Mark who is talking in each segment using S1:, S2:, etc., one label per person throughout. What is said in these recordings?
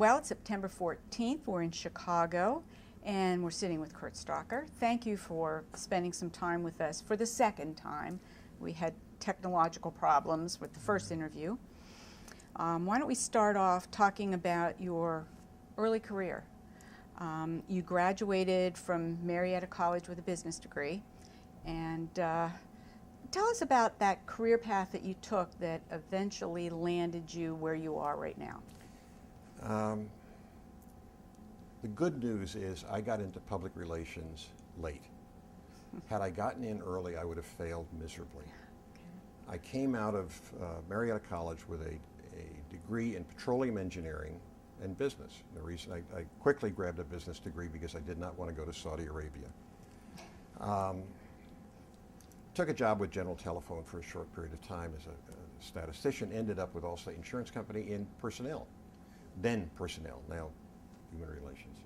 S1: Well, it's September 14th. We're in Chicago, and we're sitting with Kurt Stalker. Thank you for spending some time with us for the second time. We had technological problems with the first interview. Why don't we start off talking about your early career? You graduated from Marietta College with a business degree, and tell us about that career path that you took that eventually landed you where you are right now.
S2: The good news is I got into public relations late. Had I gotten in early, I would have failed miserably. I came out of Marietta College with a degree in petroleum engineering and business. The reason I quickly grabbed a business degree because I did not want to go to Saudi Arabia. Took a job with General Telephone for a short period of time as a statistician, ended up with Allstate Insurance Company in personnel. Then personnel, now human relations.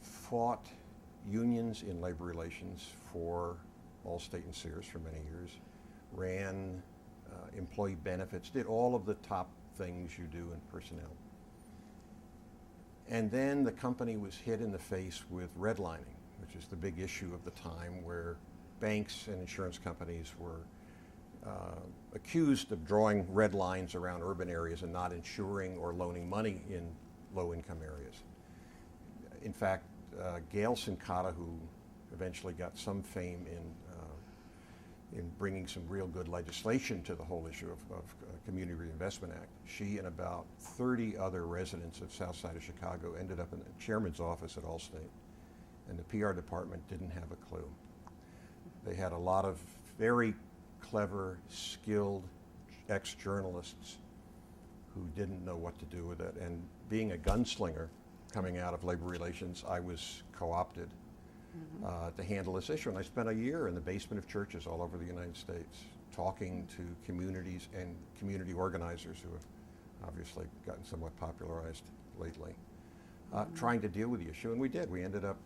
S2: Fought unions in labor relations for Allstate and Sears for many years. Ran employee benefits, did all of the top things you do in personnel. And then the company was hit in the face with redlining, which is the big issue of the time, where banks and insurance companies were accused of drawing red lines around urban areas and not insuring or loaning money in low-income areas. In fact, Gail Sincata, who eventually got some fame in bringing some real good legislation to the whole issue of Community Reinvestment Act, she and about 30 other residents of South Side of Chicago ended up in the chairman's office at Allstate, and the PR department didn't have a clue. They had a lot of very clever, skilled ex-journalists who didn't know what to do with it. And being a gunslinger coming out of labor relations, I was co-opted to handle this issue. And I spent a year in the basement of churches all over the United States talking to communities and community organizers who have obviously gotten somewhat popularized lately, trying to deal with the issue. And we did. We ended up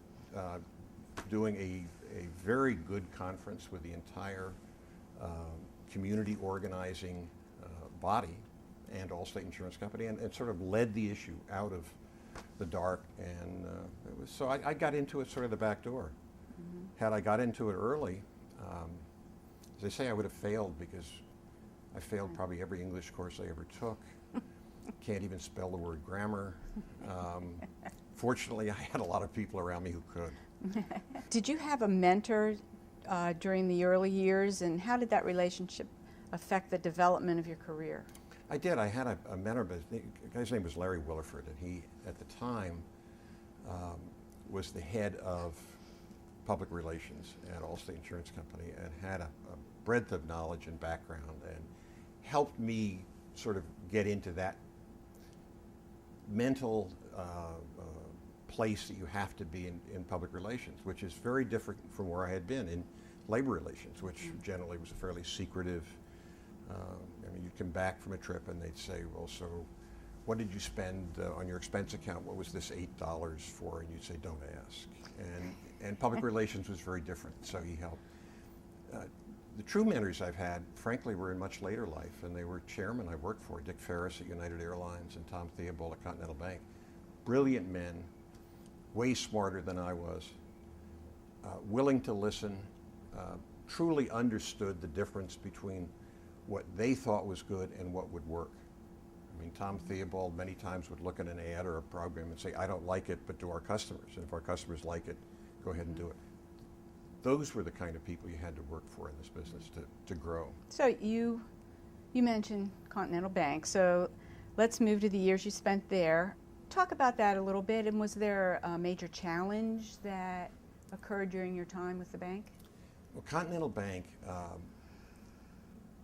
S2: doing a very good conference with the entire community organizing body and Allstate Insurance Company, and sort of led the issue out of the dark. And it was, so I got into it sort of the back door. Had I got into it early, as I say, I would have failed, because I failed probably every English course I ever took. Can't even spell the word grammar. Fortunately, I had a lot of people around me who could.
S1: Did you have a mentor during the early years, and how did that relationship affect the development of your career?
S2: I did. I had a mentor, but the guy's name was Larry Williford, and he, at the time, was the head of public relations at Allstate Insurance Company, and had a breadth of knowledge and background, and helped me sort of get into that mental place that you have to be in public relations, which is very different from where I had been in labor relations, which generally was a fairly secretive. I mean, you'd come back from a trip and they'd say, well, so what did you spend on your expense account? What was this $8 for? And you'd say, don't ask. And public relations was very different, so he helped. The true mentors I've had, frankly, were in much later life, and they were chairmen I worked for, Dick Ferris at United Airlines and Tom Theobald at Continental Bank. Brilliant men, way smarter than I was, willing to listen, truly understood the difference between what they thought was good and what would work. I mean, Tom Theobald many times would look at an ad or a program and say, I don't like it, but to our customers. And if our customers like it, go ahead and do it. Those were the kind of people you had to work for in this business to grow.
S1: So you mentioned Continental Bank, so let's move to the years you spent there. Talk about that a little bit, and was there a major challenge that occurred during your time with the bank?
S2: Well, Continental Bank,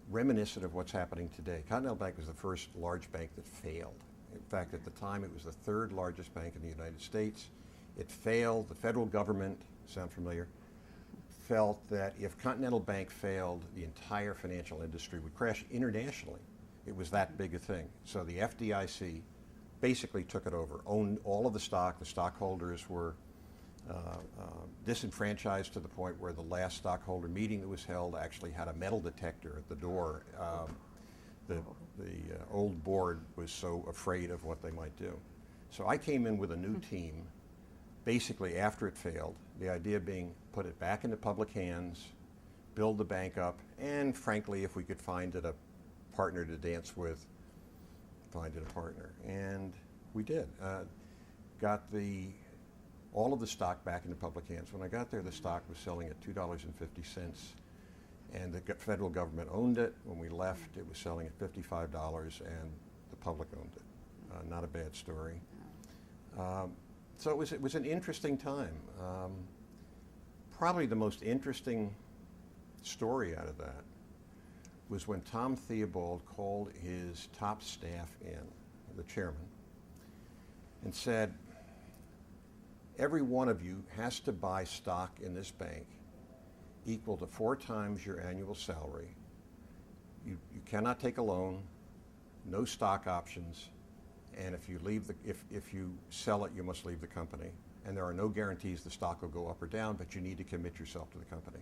S2: reminiscent of what's happening today, Continental Bank was the first large bank that failed. In fact, at the time, it was the third largest bank in the United States. It failed. The federal government, sound familiar, felt that if Continental Bank failed, the entire financial industry would crash internationally. It was that big a thing. So the FDIC basically took it over, owned all of the stock. The stockholders were disenfranchised to the point where the last stockholder meeting that was held actually had a metal detector at the door. The the old board was so afraid of what they might do. So I came in with a new team, basically after it failed, the idea being put it back into public hands, build the bank up, and frankly, if we could find it a partner to dance with, find it a partner. And we did. Got all of the stock back into public hands. When I got there, the stock was selling at $2.50, and the federal government owned it. When we left, it was selling at $55, and the public owned it. Not a bad story. So it was an interesting time. Probably the most interesting story out of that was when Tom Theobald called his top staff in, the chairman, and said, every one of you has to buy stock in this bank equal to 4 times your annual salary. You cannot take a loan, no stock options, and if you sell it, you must leave the company. And there are no guarantees the stock will go up or down, but you need to commit yourself to the company.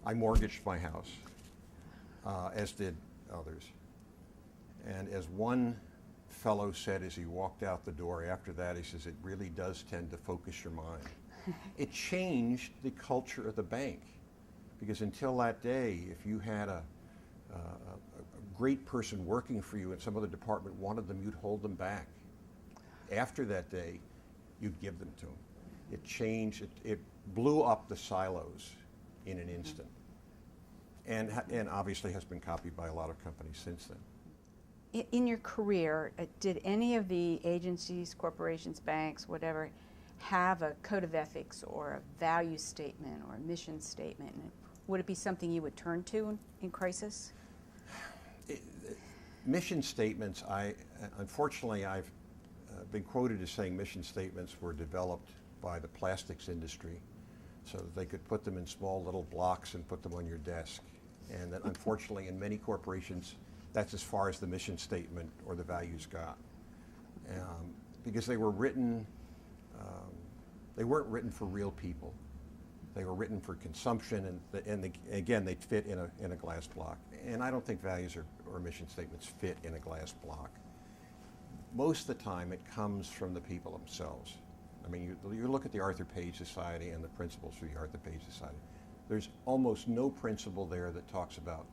S2: I mortgaged my house, as did others. And as one fellow said as he walked out the door after that, he says, it really does tend to focus your mind. It changed the culture of the bank, because until that day, if you had a great person working for you and some other department wanted them, you'd hold them back. After that day, you'd give them to them. It changed, it blew up the silos in an instant. And obviously has been copied by a lot of companies since then.
S1: In your career, did any of the agencies, corporations, banks, whatever, have a code of ethics or a value statement or a mission statement? Would it be something you would turn to in crisis?
S2: Mission statements, unfortunately, I've been quoted as saying mission statements were developed by the plastics industry so that they could put them in small little blocks and put them on your desk. And that unfortunately in many corporations, that's as far as the mission statement or the values got. Because they were written, they weren't written for real people. They were written for consumption, and again, they fit in a glass block. And I don't think values or mission statements fit in a glass block. Most of the time, it comes from the people themselves. I mean, you look at the Arthur Page Society and the principles for the Arthur Page Society. There's almost no principle there that talks about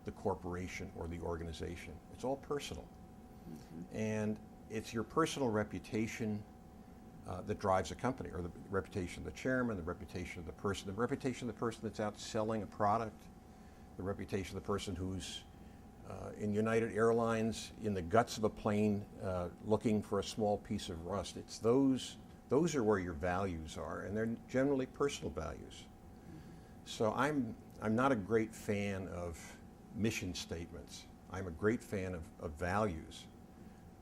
S2: the corporation or the organization. It's all personal. Mm-hmm. And it's your personal reputation that drives a company, or the reputation of the chairman, the reputation of the reputation of the person that's out selling a product, the reputation of the person who's in United Airlines in the guts of a plane looking for a small piece of rust. It's those are where your values are, and they're generally personal values. So I'm not a great fan of mission statements. I'm a great fan of values,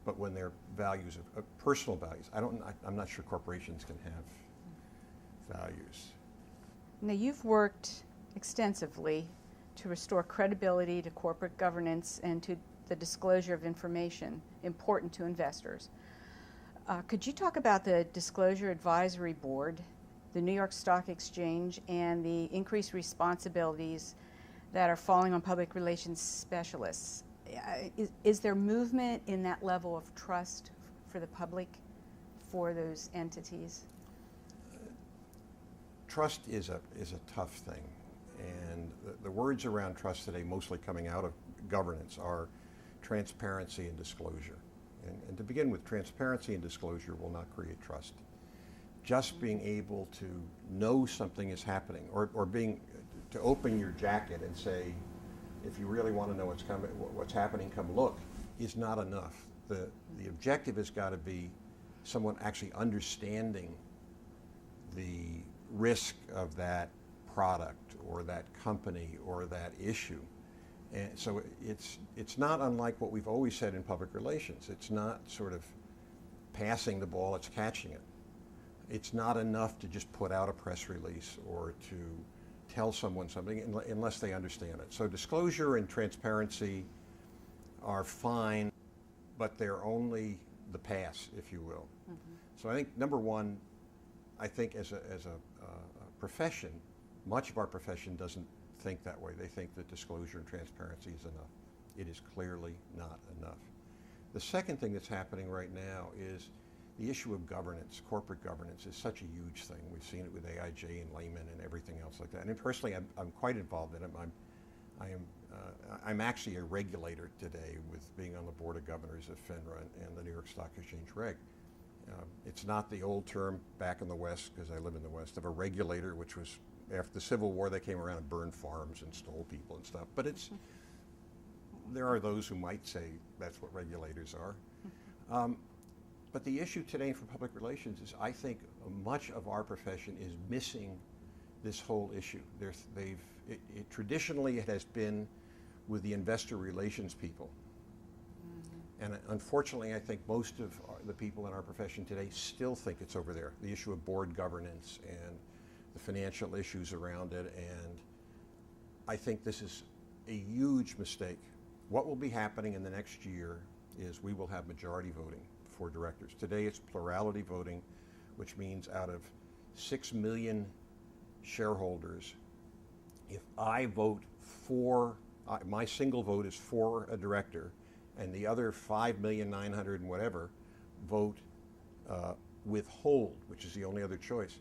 S2: but when they're values of personal values, I'm not sure corporations can have values.
S1: Now, you've worked extensively to restore credibility to corporate governance and to the disclosure of information important to investors. Could you talk about the Disclosure Advisory Board, the New York Stock Exchange, and the increased responsibilities that are falling on public relations specialists? Is there movement in that level of trust for the public for those entities?
S2: Trust is a tough thing, and the words around trust today, mostly coming out of governance, are transparency and disclosure. And to begin with, transparency and disclosure will not create trust. Just being able to know something is happening, or to open your jacket and say, if you really want to know what's happening, come look, is not enough. The objective has got to be someone actually understanding the risk of that product or that company or that issue. And so it's not unlike what we've always said in public relations. It's not sort of passing the ball, it's catching it. It's not enough to just put out a press release or to tell someone something unless they understand it. So disclosure and transparency are fine, but they're only the pass, if you will. Mm-hmm. So I think number one, I think as a profession, much of our profession doesn't think that way. They think that disclosure and transparency is enough. It is clearly not enough. The second thing that's happening right now is the issue of governance. Corporate governance is such a huge thing. We've seen it with AIJ and Lehman and everything else like that. And personally, I'm quite involved in it. I'm actually a regulator today with being on the board of governors of FINRA and the New York Stock Exchange Reg. It's not the old term back in the West, because I live in the West, of a regulator, which was after the Civil War. They came around and burned farms and stole people and stuff. But there are those who might say that's what regulators are. But the issue today for public relations is, I think much of our profession is missing this whole issue. Traditionally, it has been with the investor relations people. And unfortunately, I think most of the people in our profession today still think it's over there. The issue of board governance and the financial issues around it. And I think this is a huge mistake. What will be happening in the next year is we will have majority voting for directors. Today it's plurality voting, which means out of 6 million shareholders, if I vote for, my single vote is for a director, and the other 5,900,000 and whatever vote withhold, which is the only other choice,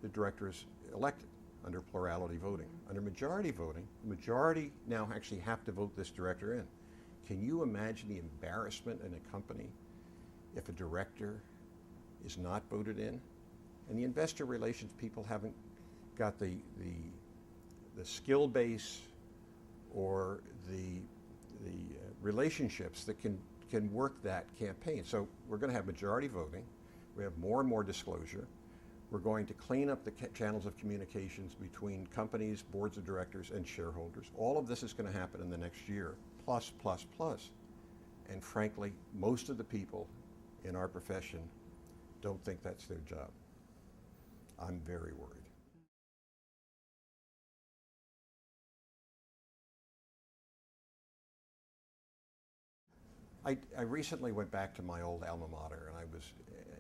S2: the director is elected under plurality voting. Under majority voting, the majority now actually have to vote this director in. Can you imagine the embarrassment in a company if a director is not voted in? And the investor relations people haven't got the skill base or the relationships that can work that campaign. So we're going to have majority voting. We have more and more disclosure. We're going to clean up the channels of communications between companies, boards of directors, and shareholders. All of this is going to happen in the next year, plus, plus, plus. And frankly, most of the people in our profession don't think that's their job. I'm very worried. I recently went back to my old alma mater, and I was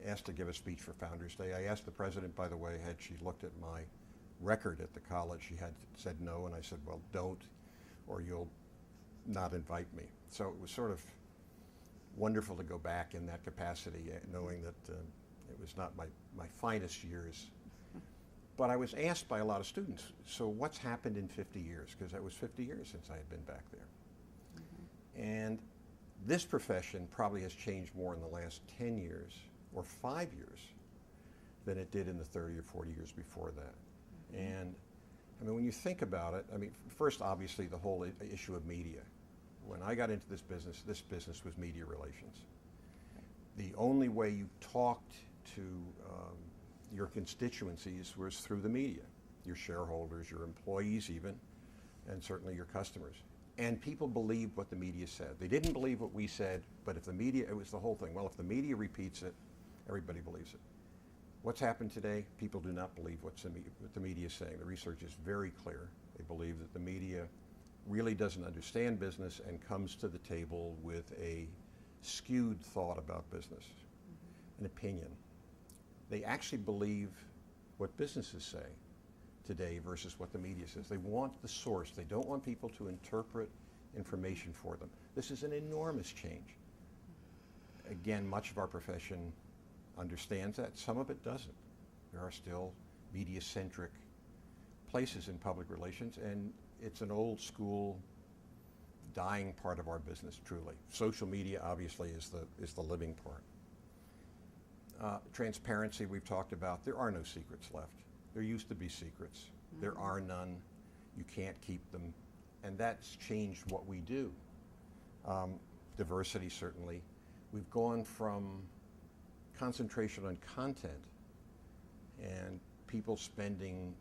S2: asked to give a speech for Founders Day. I asked the president, by the way, had she looked at my record at the college. She had said no, and I said, well, don't, or you'll not invite me. So it was sort of wonderful to go back in that capacity, knowing that it was not my finest years. But I was asked by a lot of students, so what's happened in 50 years? Because that was 50 years since I had been back there. And this profession probably has changed more in the last 10 years or 5 years than it did in the 30 or 40 years before that. And I mean, when you think about it, I mean, first, obviously, the whole issue of media. When I got into this business was media relations. The only way you talked to your constituencies was through the media, your shareholders, your employees even, and certainly your customers. And people believed what the media said. They didn't believe what we said, but if the media, it was the whole thing. Well, if the media repeats it, everybody believes it. What's happened today? People do not believe what the media is saying. The research is very clear. They believe that the media really doesn't understand business and comes to the table with a skewed thought about business, an opinion. They actually believe what businesses say today versus what the media says. They want the source. They don't want people to interpret information for them. This is an enormous change. Again, much of our profession understands that. Some of it doesn't. There are still media-centric places in public relations, and it's an old school, dying part of our business, truly. Social media, obviously, is the living part. Transparency, we've talked about. There are no secrets left. There used to be secrets. There are none. You can't keep them. And that's changed what we do. Diversity, certainly. We've gone from concentration on content and people spending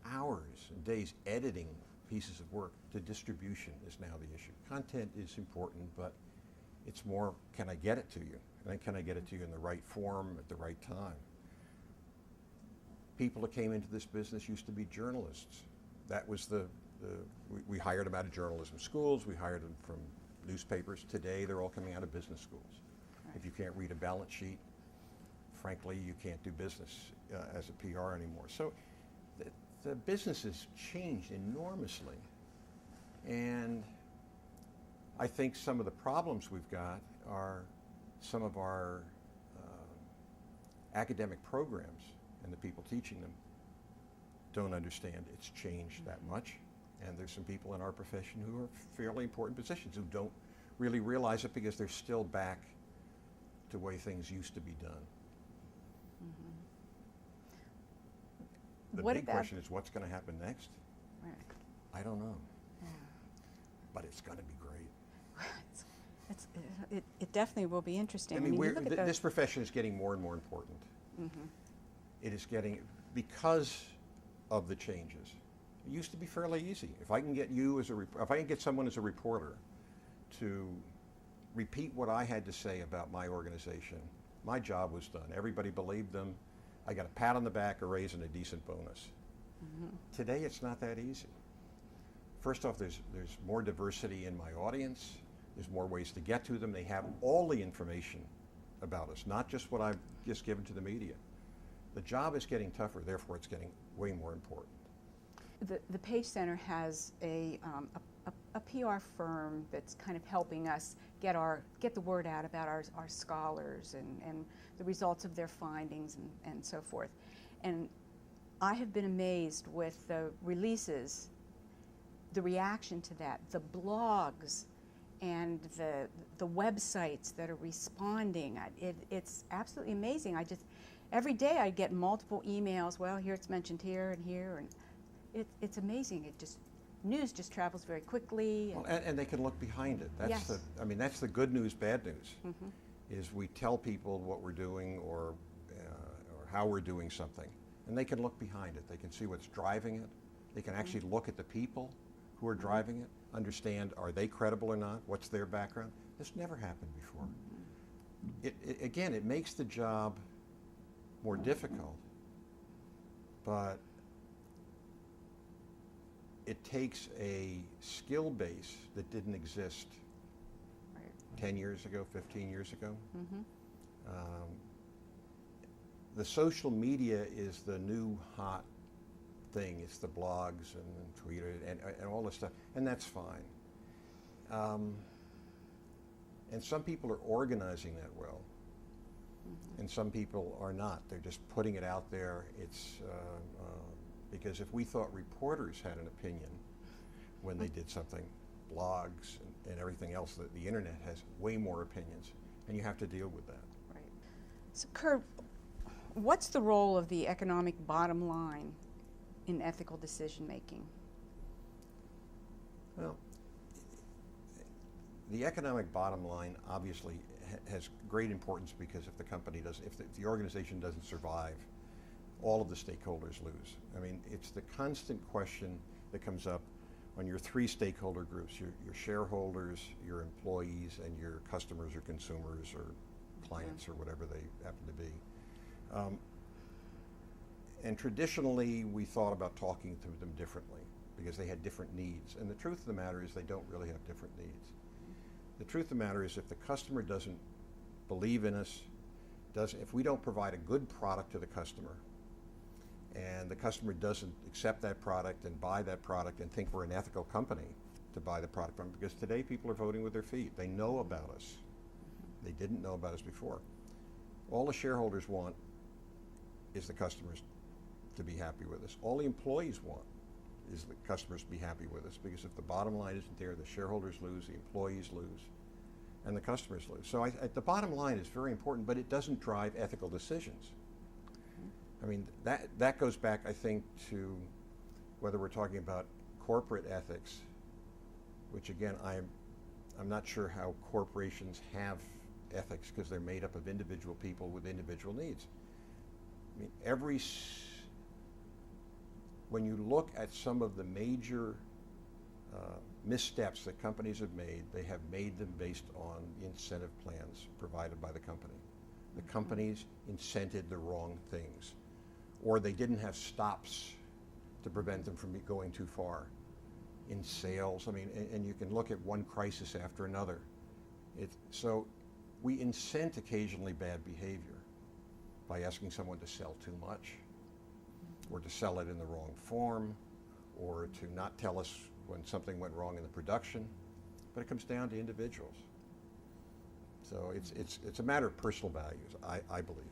S2: hours and days editing pieces of work to distribution is now the issue. Content is important, but it's more, can I get it to you? And then can I get it to you in the right form at the right time? People that came into this business used to be journalists. That was we hired them out of journalism schools, we hired them from newspapers. Today, they're all coming out of business schools. Right. If you can't read a balance sheet, frankly, you can't do business as a PR anymore. So the business has changed enormously. And I think some of the problems we've got are some of our academic programs and the people teaching them don't understand it's changed that much. And there's some people in our profession who are fairly important positions who don't really realize it because they're still back to the way things used to be done. The
S1: What
S2: big
S1: about-
S2: question is what's going to happen next?
S1: Right.
S2: I don't know,
S1: Yeah.
S2: but it's going to be great.
S1: It definitely will be interesting.
S2: I mean,
S1: you look at
S2: this profession is getting more and more important.
S1: Mhm.
S2: It is getting, because of the changes. It used to be fairly easy. If I can get you as if I can get someone as a reporter to repeat what I had to say about my organization, my job was done. Everybody believed them. I got a pat on the back, a raise, and a decent bonus. Today, it's not that easy. First off, there's more diversity in my audience. There's more ways to get to them. They have all the information about us, not just what I've just given to the media. The job is getting tougher, therefore it's getting way more important.
S1: The Page Center has a PR firm that's kind of helping us get the word out about our scholars and the results of their findings and so forth. And I have been amazed with the releases, the reaction to that, the blogs, and the websites that are responding. It's absolutely amazing. Every day I get multiple emails. Well, here it's mentioned here and here, and it's amazing. News just travels very quickly.
S2: Well, and they can look behind it.
S1: Yes.
S2: That's the good news, bad news. Is we tell people what we're doing or how we're doing something, and they can look behind it. They can see what's driving it. They can actually look at the people who are driving it, understand are they credible or not, what's their background. This never happened before. Again, it makes the job more difficult, but it takes a skill base that didn't exist 10 years ago, 15 years ago. The social media is the new hot thing. It's the blogs and Twitter and all this stuff, and that's fine. And some people are organizing that well, and some people are not. They're just putting it out there. It's because if we thought reporters had an opinion when they did something, blogs and everything else, the internet has way more opinions, and you have to deal with that.
S1: Right. So, Kurt, what's the role of the economic bottom line in ethical decision making?
S2: Well, the economic bottom line obviously has great importance because if the organization doesn't survive, all of the stakeholders lose. I mean, it's the constant question that comes up on your three stakeholder groups, your shareholders, your employees, and your customers or consumers or clients or whatever they happen to be. And traditionally, we thought about talking to them differently because they had different needs. And the truth of the matter is they don't really have different needs. The truth of the matter is if the customer doesn't believe in us, if we don't provide a good product to the customer, and the customer doesn't accept that product and buy that product and think we're an ethical company to buy the product from, because today people are voting with their feet. They know about us. They didn't know about us before. All the shareholders want is the customers to be happy with us. All the employees want is the customers to be happy with us, because if the bottom line isn't there, the shareholders lose, the employees lose, and the customers lose. So the bottom line is very important, but it doesn't drive ethical decisions. I mean, that goes back, I think, to whether we're talking about corporate ethics, which again, I'm not sure how corporations have ethics because they're made up of individual people with individual needs. I mean, when you look at some of the major missteps that companies have made, they have made them based on incentive plans provided by the company. The companies incented the wrong things, or they didn't have stops to prevent them from going too far in sales. I mean, and you can look at one crisis after another. So we incent occasionally bad behavior by asking someone to sell too much, or to sell it in the wrong form, or to not tell us when something went wrong in the production. but it comes down to individuals. So it's a matter of personal values, I believe.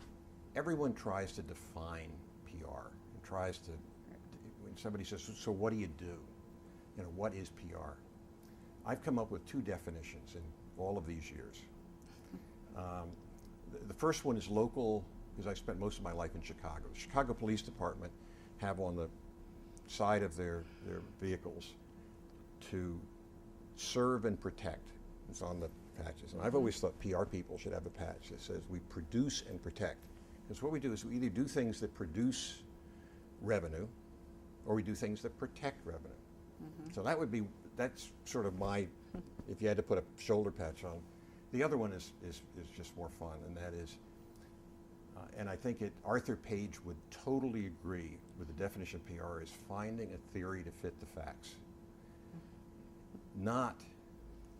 S2: Everyone tries to define PR and tries to, when somebody says, so what do you do? You know, what is PR? I've come up with two definitions in all of these years. The first one is local, because I spent most of my life in Chicago. The Chicago Police Department have on the side of their vehicles to serve and protect. It's on the patches. And I've always thought PR people should have a patch that says we produce and protect. Because what we do is we either do things that produce revenue or we do things that protect revenue. So that's sort of my, if you had to put a shoulder patch on. The other one is just more fun, and that is, and I think Arthur Page would totally agree with the definition of PR is finding a theory to fit the facts. Not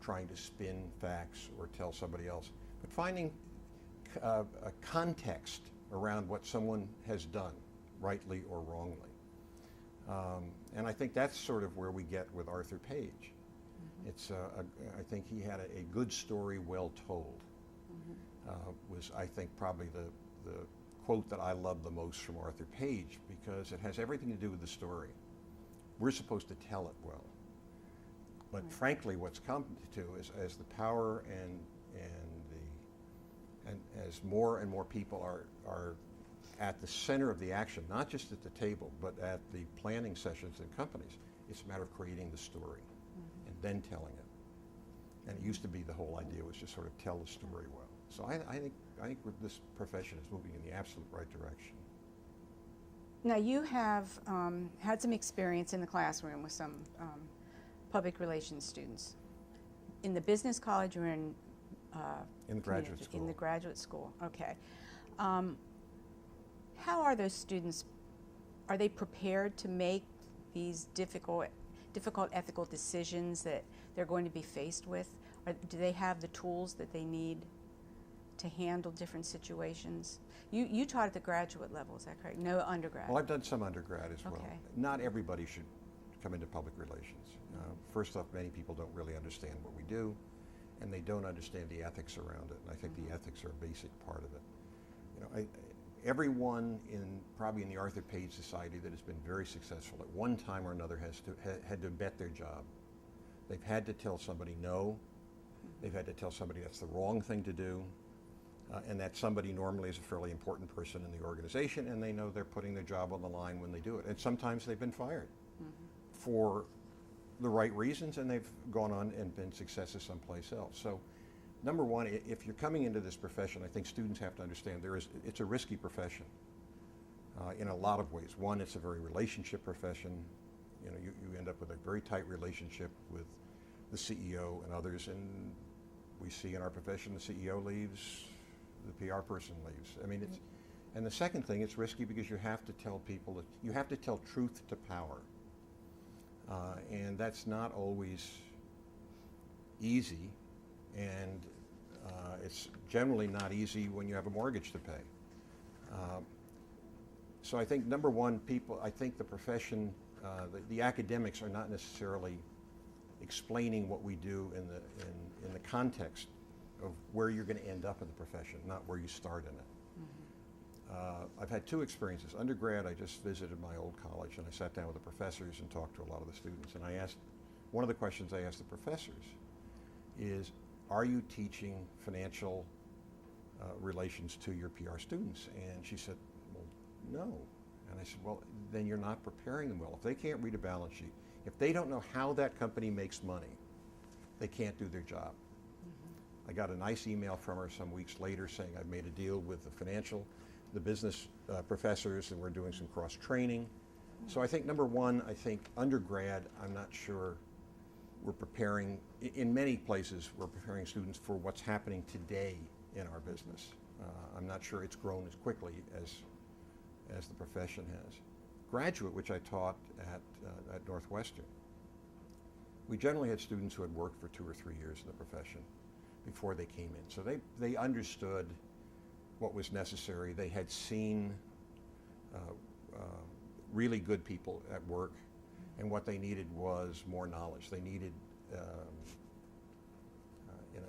S2: trying to spin facts or tell somebody else, but finding a context around what someone has done, rightly or wrongly. And I think that's sort of where we get with Arthur Page. It's I think he had a good story well told. Was I think probably the quote that I love the most from Arthur Page, because it has everything to do with the story. We're supposed to tell it well. But frankly, what's come to is as the power and as more and more people are at the center of the action, not just at the table, but at the planning sessions in companies, it's a matter of creating the story and then telling it. And it used to be the whole idea was just sort of tell the story well. So I think this profession is moving in the absolute right direction.
S1: Now you have had some experience in the classroom with some public relations students. In the business college or in
S2: the graduate school.
S1: In the graduate school, okay. How are those students, are they prepared to make these difficult ethical decisions that they're going to be faced with? Or do they have the tools that they need to handle different situations? You taught at the graduate level, is that correct? No undergrad?
S2: Well, I've done some undergrad as well.
S1: Okay.
S2: Not everybody should come into public relations. First off, many people don't really understand what we do, and they don't understand the ethics around it. And I think the ethics are a basic part of it. You know, everyone probably in the Arthur Page Society that has been very successful at one time or another had to bet their job. They've had to tell somebody no. They've had to tell somebody that's the wrong thing to do, and that somebody normally is a fairly important person in the organization, and they know they're putting their job on the line when they do it. And sometimes they've been fired for the right reasons, and they've gone on and been successes someplace else. So, number one, if you're coming into this profession, I think students have to understand it's a risky profession in a lot of ways. One, it's a very relationship profession. You know, you end up with a very tight relationship with the CEO and others, and we see in our profession the CEO leaves, the PR person leaves. I mean, and the second thing, it's risky because you have to tell people that you have to tell truth to power. And that's not always easy, and it's generally not easy when you have a mortgage to pay. So I think number one, I think the profession, the academics are not necessarily explaining what we do in the context of where you're going to end up in the profession, not where you start in it. I've had two experiences. Undergrad, I just visited my old college, and I sat down with the professors and talked to a lot of the students. And one of the questions I asked the professors is, are you teaching financial relations to your PR students? And she said, well, no. And I said, well, then you're not preparing them well. If they can't read a balance sheet, if they don't know how that company makes money, they can't do their job. I got a nice email from her some weeks later saying I've made a deal with the business professors, and we're doing some cross-training. So I think number one, I think undergrad, I'm not sure we're preparing, in many places, we're preparing students for what's happening today in our business. I'm not sure it's grown as quickly as the profession has. Graduate, which I taught at Northwestern, we generally had students who had worked for 2 or 3 years in the profession before they came in. So they understood what was necessary. They had seen really good people at work, and what they needed was more knowledge. They needed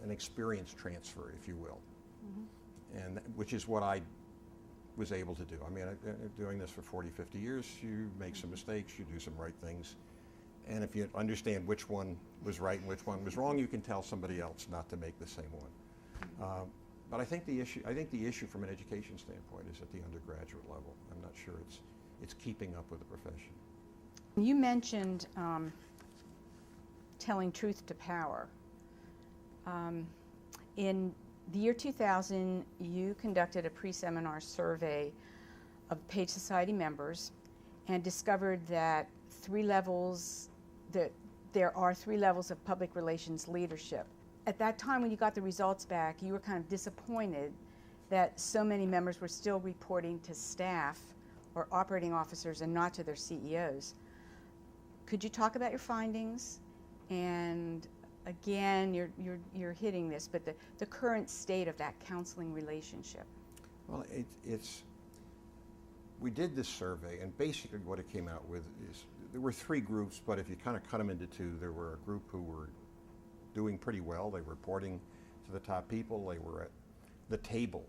S2: an experience transfer, if you will, and which is what I was able to do. I mean, doing this for 40, 50 years, you make some mistakes, you do some right things, and if you understand which one was right and which one was wrong, you can tell somebody else not to make the same one. But I think the issue from an education standpoint is at the undergraduate level. I'm not sure it's keeping up with the profession.
S1: You mentioned telling truth to power. In the year 2000, you conducted a pre-seminar survey of Page Society members and discovered that there are 3 levels of public relations leadership. At that time, when you got the results back, you were kind of disappointed that so many members were still reporting to staff or operating officers and not to their CEOs. Could you talk about your findings? And again, you're hitting this, but the current state of that counseling relationship.
S2: Well, we did this survey, and basically what it came out with is there were 3 groups, but if you kind of cut them into 2, there were a group who were doing pretty well. They were reporting to the top people. They were at the table.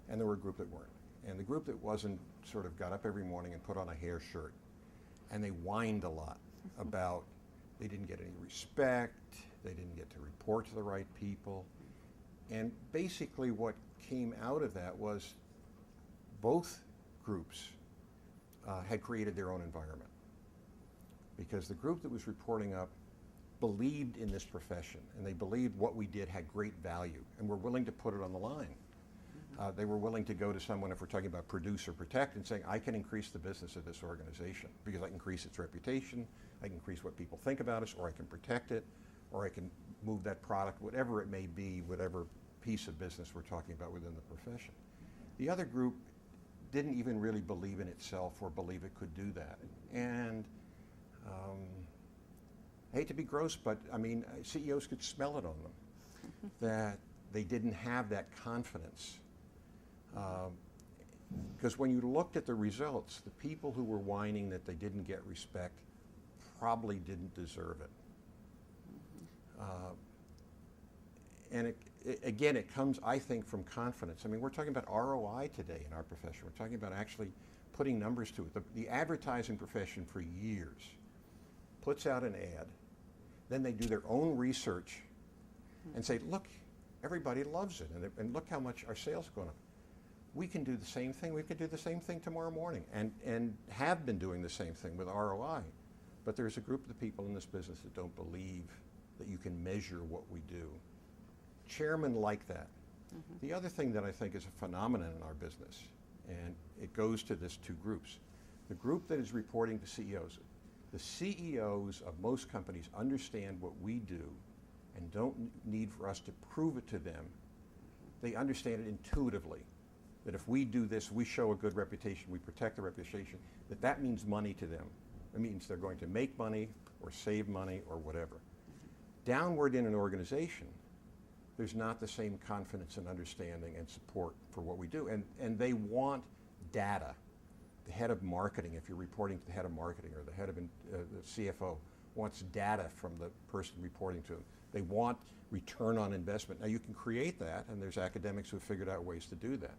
S2: And there were a group that weren't. And the group that wasn't sort of got up every morning and put on a hair shirt. And they whined a lot about they didn't get any respect, they didn't get to report to the right people. And basically what came out of that was both groups had created their own environment. Because the group that was reporting up believed in this profession, and they believed what we did had great value, and were willing to put it on the line. They were willing to go to someone, if we're talking about produce or protect, and saying, I can increase the business of this organization because I can increase its reputation, I can increase what people think about us, or I can protect it, or I can move that product, whatever it may be, whatever piece of business we're talking about within the profession. The other group didn't even really believe in itself or believe it could do that. And I hate to be gross, but I mean, CEOs could smell it on them, that they didn't have that confidence. Because when you looked at the results, the people who were whining that they didn't get respect probably didn't deserve it. And again, it comes, I think, from confidence. I mean, we're talking about ROI today in our profession. We're talking about actually putting numbers to it. The advertising profession for years puts out an ad, then they do their own research and say, look, everybody loves it, and look how much our sales are going up. We can do the same thing. We could do the same thing tomorrow morning, and have been doing the same thing with ROI. But there's a group of the people in this business that don't believe that you can measure what we do. Chairmen like that. The other thing that I think is a phenomenon in our business, and it goes to this 2 groups. The group that is reporting to CEOs, the CEOs of most companies understand what we do and don't need for us to prove it to them. They understand it intuitively, that if we do this, we show a good reputation, we protect the reputation, that means money to them. It means they're going to make money or save money or whatever. Downward in an organization, there's not the same confidence and understanding and support for what we do. And they want data. The head of marketing, if you're reporting to the head of marketing, or the head of the CFO, wants data from the person reporting to them. They want return on investment. Now you can create that, and there's academics who have figured out ways to do that.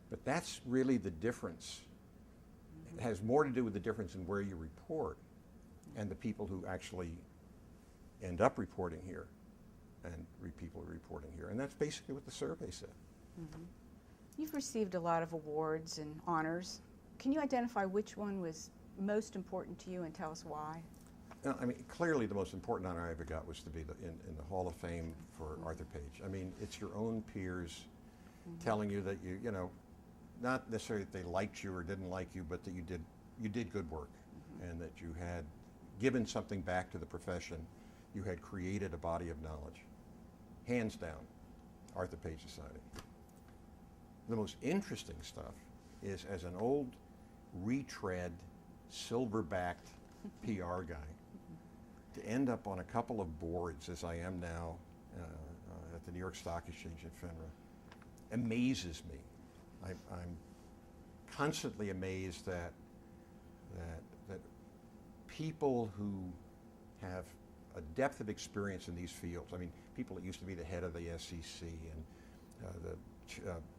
S2: But that's really the difference. It has more to do with the difference in where you report and the people who actually end up reporting here and people reporting here. And that's basically what the survey said.
S1: You've received a lot of awards and honors. Can you identify which one was most important to you and tell us why?
S2: I mean, clearly the most important honor I ever got was to be in the Hall of Fame for Arthur Page. I mean, it's your own peers telling you that you know, not necessarily that they liked you or didn't like you, but that you did good work, and that you had given something back to the profession. You had created a body of knowledge. Hands down, Arthur Page Society. The most interesting stuff is, as an old retread, silver-backed PR guy, to end up on a couple of boards, as I am now at the New York Stock Exchange at FINRA, amazes me. I'm constantly amazed that people who have a depth of experience in these fields. I mean, people that used to be the head of the SEC and the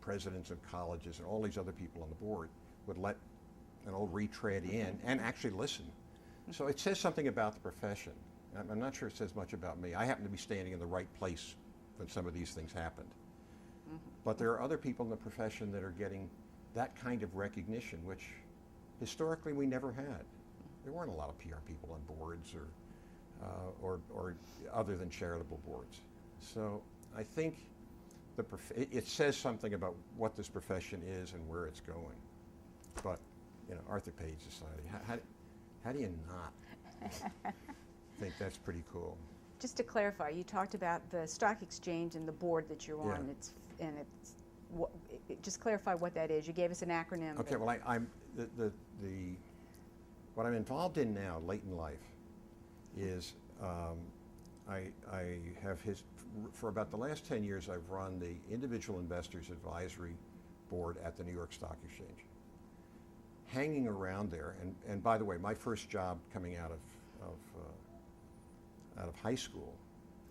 S2: presidents of colleges and all these other people on the board would let an old retread in and actually listen. So it says something about the profession. I'm not sure it says much about me. I happen to be standing in the right place when some of these things happened. But there are other people in the profession that are getting that kind of recognition, which historically we never had. There weren't a lot of PR people on boards or other than charitable boards. So I think it says something about what this profession is and where it's going. But, you know, Arthur Page Society, how do you not think that's pretty cool?
S1: Just to clarify, you talked about the stock exchange and the board that you're on. Just clarify what that is. You gave us an acronym.
S2: Okay. Well, what I'm involved in now, late in life, is I have for about the last 10 years, I've run the Individual Investors Advisory Board at the New York Stock Exchange. Hanging around there, and by the way, my first job coming out of high school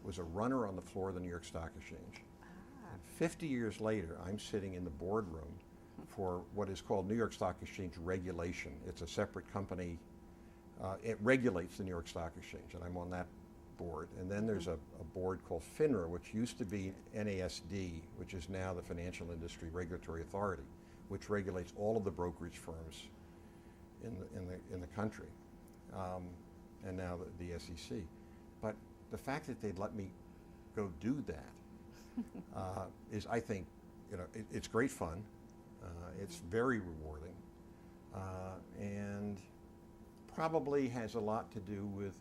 S2: was a runner on the floor of the New York Stock Exchange. And 50 years later, I'm sitting in the boardroom for what is called New York Stock Exchange Regulation. It's a separate company. It regulates the New York Stock Exchange, and I'm on that board. And then there's a board called FINRA, which used to be NASD, which is now the Financial Industry Regulatory Authority, which regulates all of the brokerage firms in the country, and now the SEC. But the fact that they'd let me go do that is, I think, you know, it's great fun. It's very rewarding, and probably has a lot to do with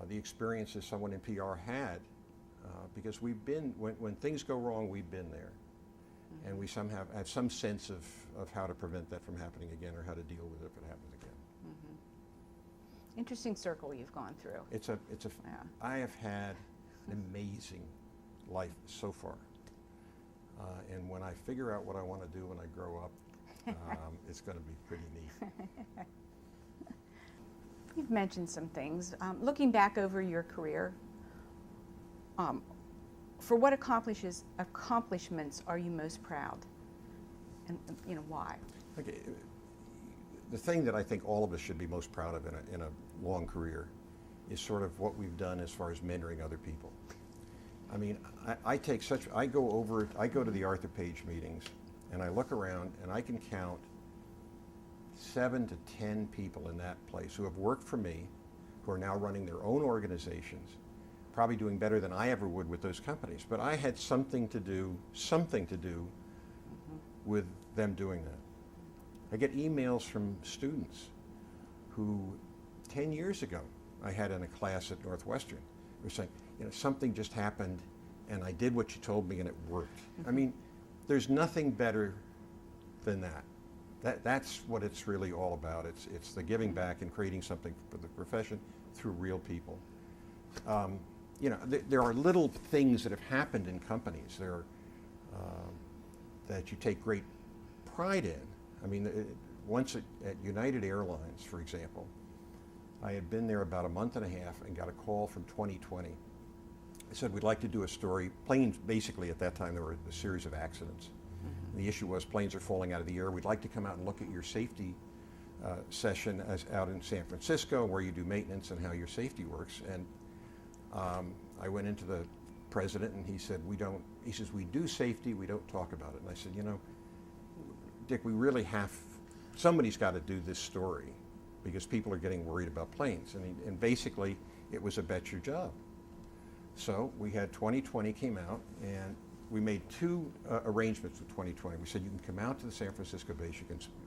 S2: the experiences someone in PR had, because we've been, when things go wrong, we've been there. And we somehow have some sense of how to prevent that from happening again, or how to deal with it if it happens again.
S1: Interesting circle you've gone through.
S2: I have had an amazing life so far. And when I figure out what I want to do when I grow up, it's going to be pretty neat.
S1: You've mentioned some things. Looking back over your career, for what accomplishments are you most proud, and you know why?
S2: Okay, the thing that I think all of us should be most proud of in a long career is sort of what we've done as far as mentoring other people. I mean, I go to the Arthur Page meetings, and I look around, and I can count 7 to 10 people in that place who have worked for me, who are now running their own organizations, probably doing better than I ever would with those companies. But I had something to do with them doing that. I get emails from students who 10 years ago I had in a class at Northwestern. They were saying, you know, something just happened and I did what you told me and it worked. I mean, there's nothing better than that. That's what it's really all about. It's the giving back and creating something for the profession through real people. You know, there are little things that have happened in companies that you take great pride in. I mean, once at United Airlines, for example, I had been there about a month and a half and got a call from 2020. They said, we'd like to do a story. Planes, basically at that time, there were a series of accidents. And the issue was planes are falling out of the air. We'd like to come out and look at your safety session out in San Francisco, where you do maintenance and how your safety works. And I went into the president and he said, he says, we do safety, we don't talk about it. And I said, you know, Dick, somebody's got to do this story because people are getting worried about planes. And basically, it was a bet your job. So we had 2020 came out, and we made two arrangements with 2020. We said, you can come out to the San Francisco base,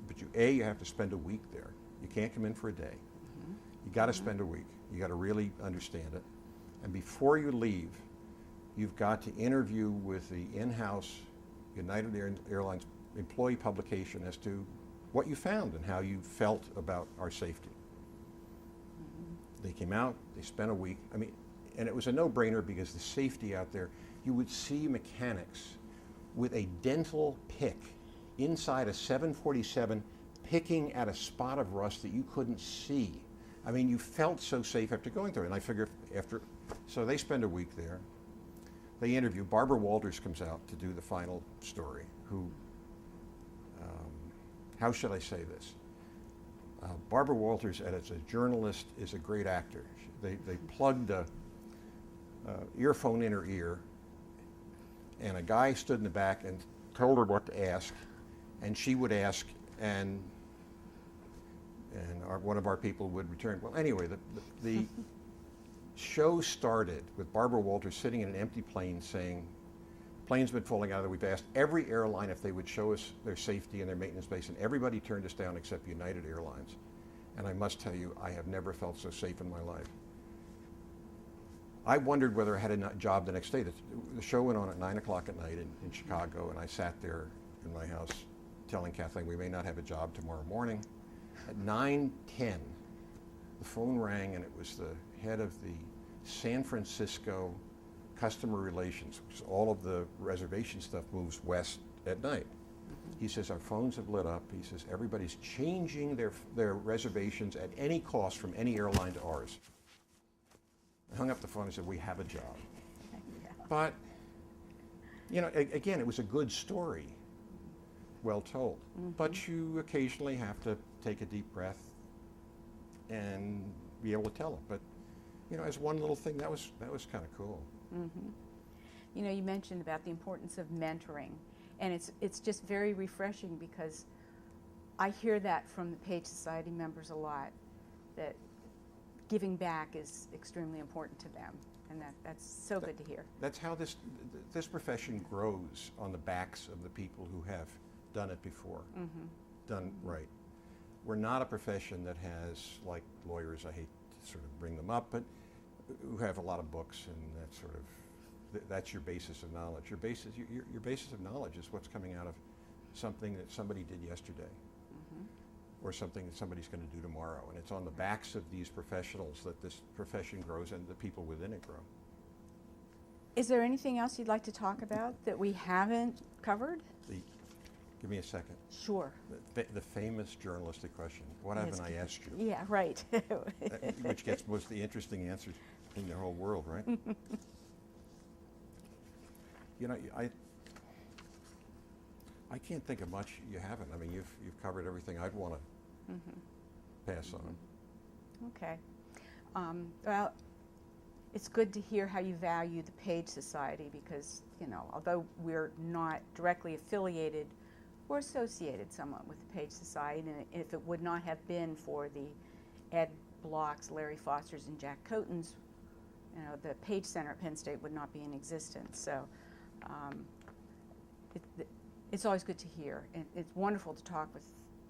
S2: but you have to spend a week there. You can't come in for a day. You got to spend a week. You got to really understand it. And before you leave, you've got to interview with the in-house United Airlines employee publication as to what you found and how you felt about our safety. They came out, they spent a week. I mean, and it was a no-brainer because the safety out there, you would see mechanics with a dental pick inside a 747 picking at a spot of rust that you couldn't see. I mean, you felt so safe after going through it. And I figure so they spend a week there. They interview. Barbara Walters comes out to do the final story, who, how should I say this? Barbara Walters, as a journalist, is a great actor. They plugged a earphone in her ear, and a guy stood in the back and told her what to ask, and she would ask, and one of our people would return. Well, anyway, the show started with Barbara Walters sitting in an empty plane saying, plane's been falling out of the, we've asked every airline if they would show us their safety and their maintenance base, and everybody turned us down except United Airlines. And I must tell you, I have never felt so safe in my life. I wondered whether I had a job the next day. The show went on at 9 o'clock at night in Chicago, and I sat there in my house telling Kathleen we may not have a job tomorrow morning. At 9:10, the phone rang, and it was the head of the San Francisco customer relations, because all of the reservation stuff moves west at night. He says, our phones have lit up. He says, everybody's changing their reservations at any cost from any airline to ours. I hung up the phone and said, we have a job.
S1: Yeah.
S2: But, you know, again, it was a good story, well told. But you occasionally have to take a deep breath and be able to tell it. But, you know, as one little thing, that was kind of cool.
S1: You know, you mentioned about the importance of mentoring, and it's just very refreshing because I hear that from the Page Society members a lot, that giving back is extremely important to them, and that's so good to hear.
S2: That's how this profession grows, on the backs of the people who have done it before, done right. We're not a profession that has, like lawyers, I hate to sort of bring them up, but who have a lot of books, and that sort of, that's your basis of knowledge. Your basis of knowledge is what's coming out of something that somebody did yesterday, or something that somebody's going to do tomorrow. And it's on the backs of these professionals that this profession grows and the people within it grow.
S1: Is there anything else you'd like to talk about that we haven't covered?
S2: Give me a second.
S1: Sure.
S2: The famous journalistic question, what haven't I asked you?
S1: Yeah, right.
S2: Which gets most of the interesting answers in the whole world, right? You know, I can't think of much you haven't. I mean, you've covered everything I'd want to pass on.
S1: Okay. Well, it's good to hear how you value the Page Society because, you know, although we're not directly affiliated, we're associated somewhat with the Page Society, and if it would not have been for the Ed Blocks, Larry Fosters, and Jack Cotons, you know, the Page Center at Penn State would not be in existence. So it's always good to hear, and it's wonderful to talk with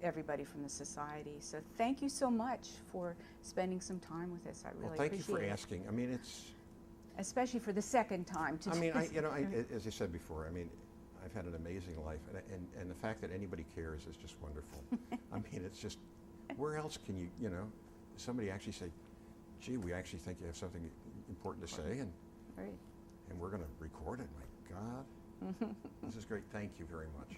S1: everybody from the society. So thank you so much for spending some time with us. I really appreciate it.
S2: Well, thank you for asking. I mean, it's...
S1: Especially for the second time.
S2: I mean, as I said before, I mean, I've had an amazing life, and the fact that anybody cares is just wonderful. I mean, it's just, where else can you know, somebody actually say, gee, we actually think you have something important to say, and
S1: Right.
S2: and we're going to record it. My God. This is great. Thank you very much.